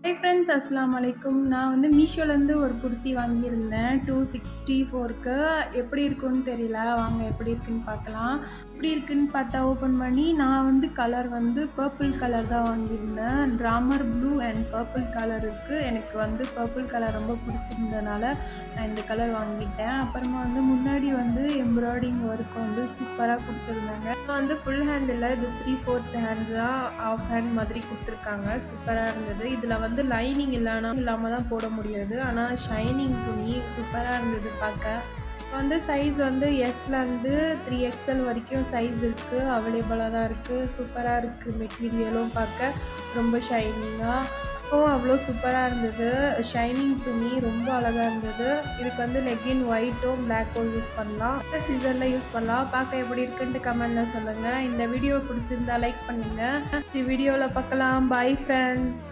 Hi friends, அஸ்ஸலாமு அலைக்கும். நான் வந்து மீஷோலேருந்து ஒரு குர்த்தி வாங்கியிருந்தேன் 264க்கு. எப்படி இருக்குன்னு தெரியல, வாங்க எப்படி இருக்குன்னு பார்க்கலாம். எப்படி இருக்குன்னு பார்த்தா ஓப்பன் பண்ணி, நான் வந்து கலர் வந்து பர்பிள் கலர் தான் வாங்கியிருந்தேன். Ramar blue and purple colour இருக்குது. எனக்கு வந்து பர்பிள் கலர் ரொம்ப பிடிச்சிருந்ததுனால நான் இந்த கலர் வாங்கிட்டேன். அப்புறமா வந்து முன்னாடி வந்து எம்ப்ராய்டிங் ஒர்க் வந்து சூப்பராக கொடுத்துருந்தாங்க. இப்போ வந்து ஃபுல் ஹேண்ட் இல்லை, இது 3/4 ஹேண்ட் தான், ஆஃப் ஹேண்ட் மாதிரி கொடுத்துருக்காங்க. சூப்பராக இருந்தது. இதில் வந்து லைனிங் இல்லாமல் தான் போட முடியாது, ஆனால் ஷைனிங் துணி சூப்பராக இருந்தது பார்க்க. இப்போ வந்து சைஸ் வந்து எஸ்லேருந்து 3XL வரைக்கும் சைஸ் இருக்குது, அவைலபிளாக தான் இருக்குது. சூப்பராக இருக்குது, மெட்டீரியலும் பார்க்க ரொம்ப ஷைனிங்காக அவ்வளோ சூப்பராக இருந்தது. ஷைனிங் துணி ரொம்ப அழகாக இருந்தது. இதுக்கு வந்து லெக்கின் ஒயிட்டும் பிளாக்கும் யூஸ் பண்ணலாம், சீசரில் யூஸ் பண்ணலாம். பார்க்க எப்படி இருக்குன்ட்டு கமெண்டில் சொல்லுங்கள். இந்த வீடியோ பிடிச்சிருந்தா லைக் பண்ணுங்கள். வீடியோவில் பார்க்கலாம். Bye friends.